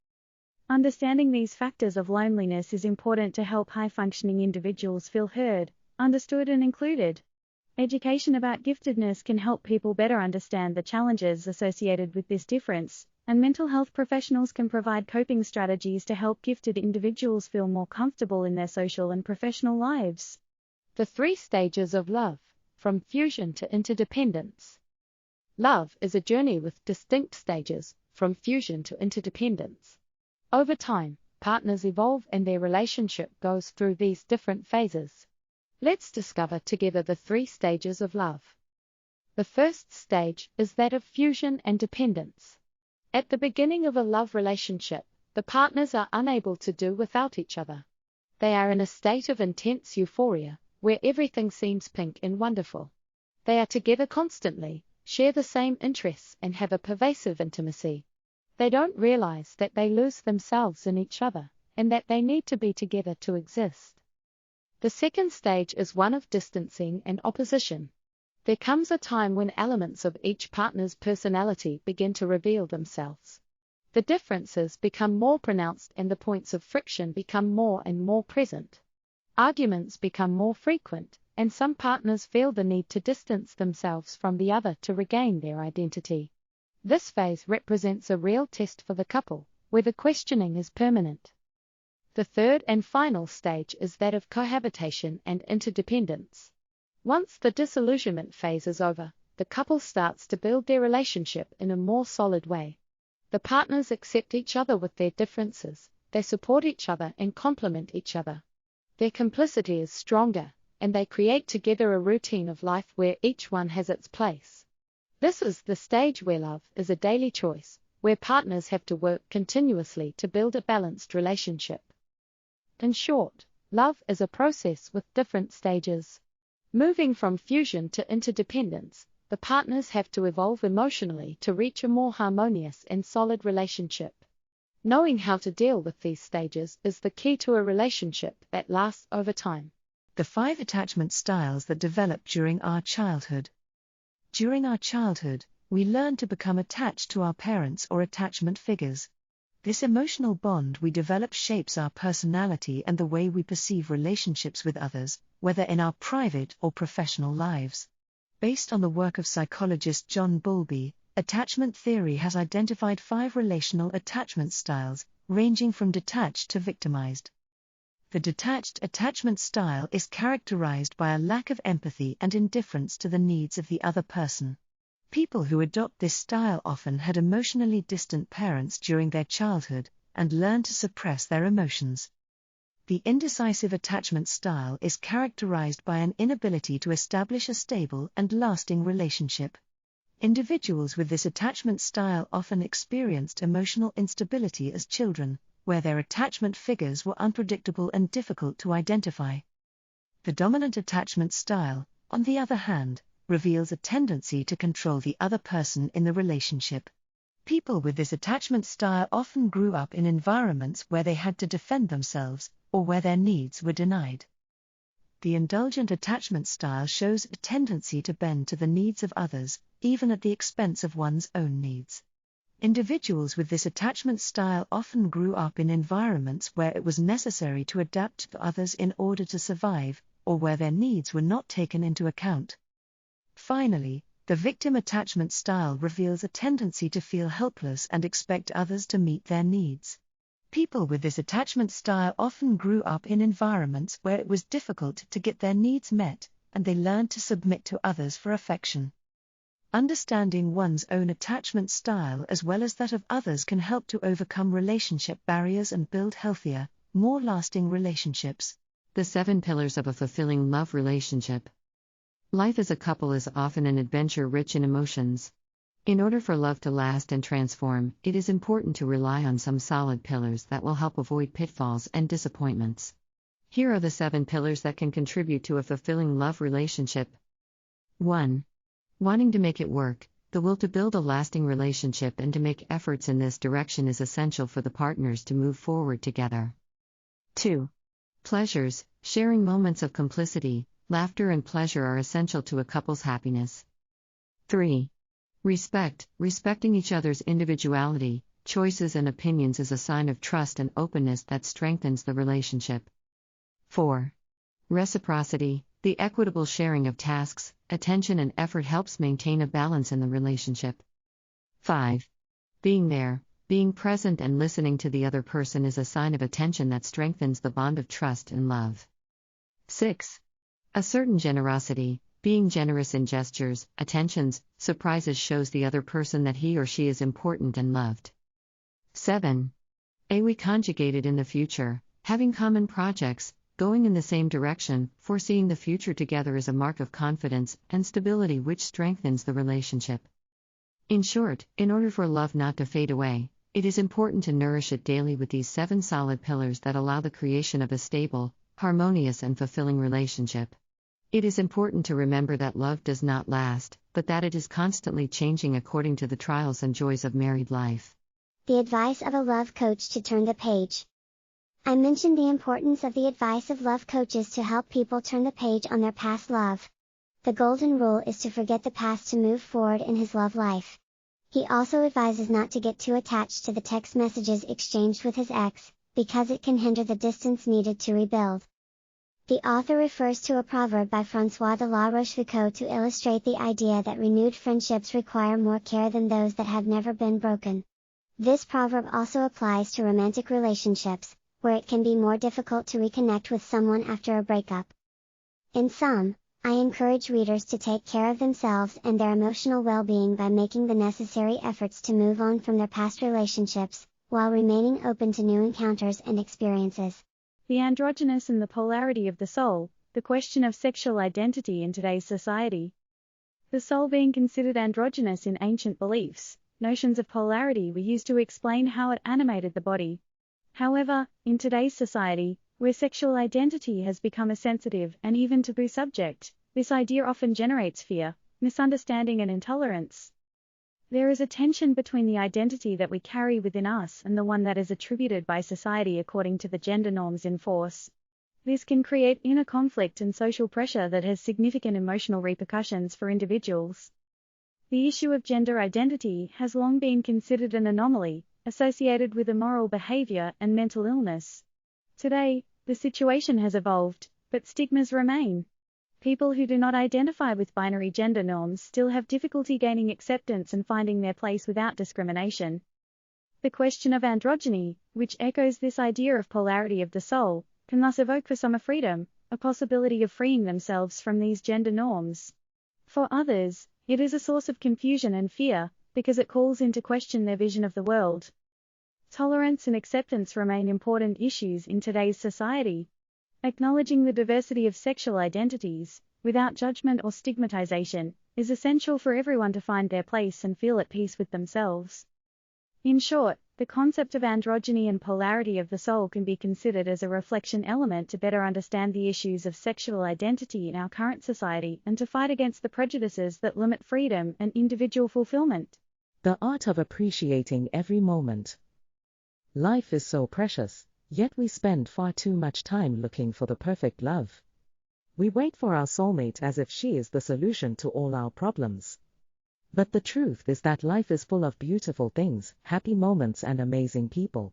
Understanding these factors of loneliness is important to help high-functioning individuals feel heard, understood and included. Education about giftedness can help people better understand the challenges associated with this difference, and mental health professionals can provide coping strategies to help gifted individuals feel more comfortable in their social and professional lives. The 3 stages of love, from fusion to interdependence. Love is a journey with distinct stages, from fusion to interdependence. Over time, partners evolve and their relationship goes through these different phases. Let's discover together the 3 stages of love. The first stage is that of fusion and dependence. At the beginning of a love relationship, the partners are unable to do without each other. They are in a state of intense euphoria, where everything seems pink and wonderful. They are together constantly, share the same interests and have a pervasive intimacy. They don't realize that they lose themselves in each other, and that they need to be together to exist. The second stage is one of distancing and opposition. There comes a time when elements of each partner's personality begin to reveal themselves. The differences become more pronounced and the points of friction become more and more present. Arguments become more frequent, and some partners feel the need to distance themselves from the other to regain their identity. This phase represents a real test for the couple, where the questioning is permanent. The third and final stage is that of cohabitation and interdependence. Once the disillusionment phase is over, the couple starts to build their relationship in a more solid way. The partners accept each other with their differences, they support each other and complement each other. Their complicity is stronger, and they create together a routine of life where each one has its place. This is the stage where love is a daily choice, where partners have to work continuously to build a balanced relationship. In short, love is a process with different stages. Moving from fusion to interdependence, the partners have to evolve emotionally to reach a more harmonious and solid relationship. Knowing how to deal with these stages is the key to a relationship that lasts over time. The 5 attachment styles that develop during our childhood. During our childhood, we learn to become attached to our parents or attachment figures. This emotional bond we develop shapes our personality and the way we perceive relationships with others, whether in our private or professional lives. Based on the work of psychologist John Bowlby, attachment theory has identified 5 relational attachment styles, ranging from detached to victimized. The detached attachment style is characterized by a lack of empathy and indifference to the needs of the other person. People who adopt this style often had emotionally distant parents during their childhood, and learn to suppress their emotions. The indecisive attachment style is characterized by an inability to establish a stable and lasting relationship. Individuals with this attachment style often experienced emotional instability as children, where their attachment figures were unpredictable and difficult to identify. The dominant attachment style, on the other hand, reveals a tendency to control the other person in the relationship. People with this attachment style often grew up in environments where they had to defend themselves, or where their needs were denied. The indulgent attachment style shows a tendency to bend to the needs of others, even at the expense of one's own needs. Individuals with this attachment style often grew up in environments where it was necessary to adapt to others in order to survive, or where their needs were not taken into account. Finally, the victim attachment style reveals a tendency to feel helpless and expect others to meet their needs. People with this attachment style often grew up in environments where it was difficult to get their needs met, and they learned to submit to others for affection. Understanding one's own attachment style as well as that of others can help to overcome relationship barriers and build healthier, more lasting relationships. The 7 pillars of a fulfilling love relationship. Life as a couple is often an adventure rich in emotions. In order for love to last and transform, it is important to rely on some solid pillars that will help avoid pitfalls and disappointments. Here are the 7 pillars that can contribute to a fulfilling love relationship. 1. Wanting to make it work. The will to build a lasting relationship and to make efforts in this direction is essential for the partners to move forward together. 2. Pleasures. Sharing moments of complicity, laughter and pleasure are essential to a couple's happiness. 3. Respect. Respecting each other's individuality, choices and opinions is a sign of trust and openness that strengthens the relationship. 4. Reciprocity. The equitable sharing of tasks, attention and effort helps maintain a balance in the relationship. 5. Being there. Being present and listening to the other person is a sign of attention that strengthens the bond of trust and love. 6. A certain generosity. Being generous in gestures, attentions, surprises shows the other person that he or she is important and loved. 7. We conjugated in the future. Having common projects, going in the same direction, foreseeing the future together is a mark of confidence and stability which strengthens the relationship. In short, in order for love not to fade away, it is important to nourish it daily with these 7 solid pillars that allow the creation of a stable, harmonious and fulfilling relationship. It is important to remember that love does not last, but that it is constantly changing according to the trials and joys of married life. The advice of a love coach to turn the page. I mentioned the importance of the advice of love coaches to help people turn the page on their past love. The golden rule is to forget the past to move forward in his love life. He also advises not to get too attached to the text messages exchanged with his ex, because it can hinder the distance needed to rebuild. The author refers to a proverb by François de la Rochefoucauld to illustrate the idea that renewed friendships require more care than those that have never been broken. This proverb also applies to romantic relationships, where it can be more difficult to reconnect with someone after a breakup. In sum, I encourage readers to take care of themselves and their emotional well-being by making the necessary efforts to move on from their past relationships, while remaining open to new encounters and experiences. The androgynous and the polarity of the soul, the question of sexual identity in today's society. The soul being considered androgynous in ancient beliefs, notions of polarity were used to explain how it animated the body. However, in today's society, where sexual identity has become a sensitive and even taboo subject, this idea often generates fear, misunderstanding and intolerance. There is a tension between the identity that we carry within us and the one that is attributed by society according to the gender norms in force. This can create inner conflict and social pressure that has significant emotional repercussions for individuals. The issue of gender identity has long been considered an anomaly, associated with immoral behavior and mental illness. Today, the situation has evolved, but stigmas remain. People who do not identify with binary gender norms still have difficulty gaining acceptance and finding their place without discrimination. The question of androgyny, which echoes this idea of polarity of the soul, can thus evoke for some a freedom, a possibility of freeing themselves from these gender norms. For others, it is a source of confusion and fear, because it calls into question their vision of the world. Tolerance and acceptance remain important issues in today's society. Acknowledging the diversity of sexual identities, without judgment or stigmatization, is essential for everyone to find their place and feel at peace with themselves. In short, the concept of androgyny and polarity of the soul can be considered as a reflection element to better understand the issues of sexual identity in our current society and to fight against the prejudices that limit freedom and individual fulfillment. The art of appreciating every moment. Life is so precious, yet we spend far too much time looking for the perfect love. We wait for our soulmate as if she is the solution to all our problems. But the truth is that life is full of beautiful things, happy moments and amazing people.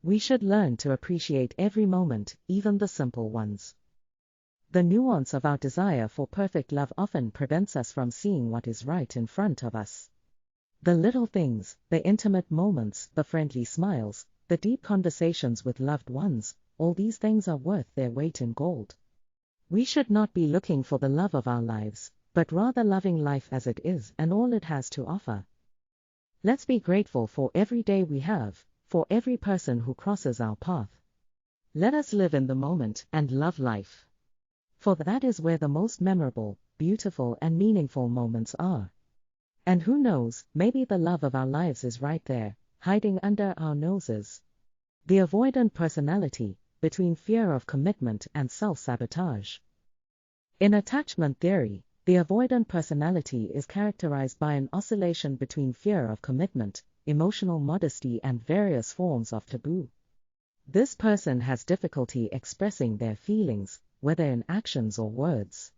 We should learn to appreciate every moment, even the simple ones. The nuance of our desire for perfect love often prevents us from seeing what is right in front of us. The little things, the intimate moments, the friendly smiles, the deep conversations with loved ones, all these things are worth their weight in gold. We should not be looking for the love of our lives, but rather loving life as it is and all it has to offer. Let's be grateful for every day we have, for every person who crosses our path. Let us live in the moment and love life. For that is where the most memorable, beautiful and meaningful moments are. And who knows, maybe the love of our lives is right there, hiding under our noses. The avoidant personality, between fear of commitment and self-sabotage. In attachment theory, the avoidant personality is characterized by an oscillation between fear of commitment, emotional modesty and various forms of taboo. This person has difficulty expressing their feelings, whether in actions or words.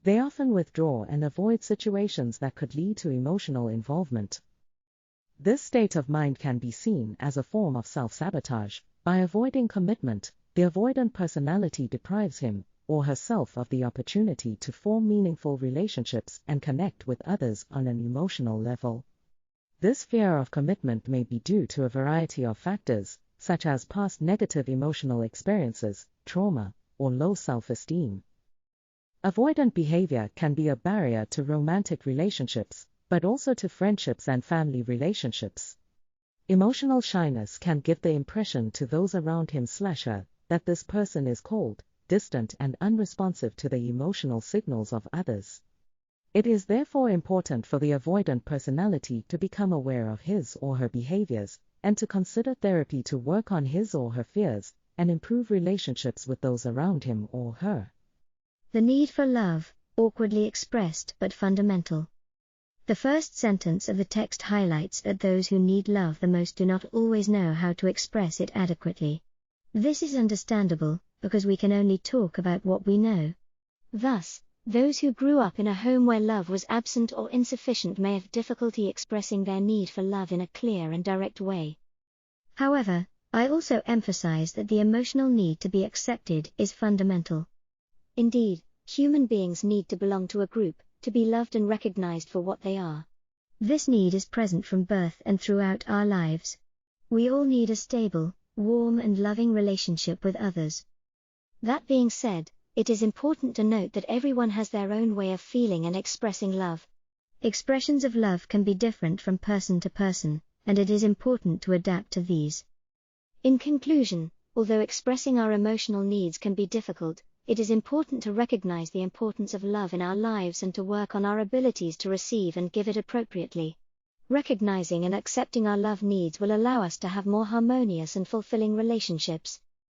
They often withdraw and avoid situations that could lead to emotional involvement. This state of mind can be seen as a form of self-sabotage. By avoiding commitment, the avoidant personality deprives him or herself of the opportunity to form meaningful relationships and connect with others on an emotional level. This fear of commitment may be due to a variety of factors, such as past negative emotional experiences, trauma, or low self-esteem. Avoidant behavior can be a barrier to romantic relationships, but also to friendships and family relationships. Emotional shyness can give the impression to those around him/her that this person is cold, distant and unresponsive to the emotional signals of others. It is therefore important for the avoidant personality to become aware of his or her behaviors, and to consider therapy to work on his or her fears, and improve relationships with those around him or her. The need for love, awkwardly expressed but fundamental. The first sentence of the text highlights that those who need love the most do not always know how to express it adequately. This is understandable, because we can only talk about what we know. Thus, those who grew up in a home where love was absent or insufficient may have difficulty expressing their need for love in a clear and direct way. However, I also emphasize that the emotional need to be accepted is fundamental. Indeed, human beings need to belong to a group, to be loved and recognized for what they are. This need is present from birth and throughout our lives. We all need a stable, warm and loving relationship with others. That being said, it is important to note that everyone has their own way of feeling and expressing love. Expressions of love can be different from person to person, and it is important to adapt to these. In conclusion, although expressing our emotional needs can be difficult, it is important to recognize the importance of love in our lives and to work on our abilities to receive and give it appropriately. Recognizing and accepting our love needs will allow us to have more harmonious and fulfilling relationships.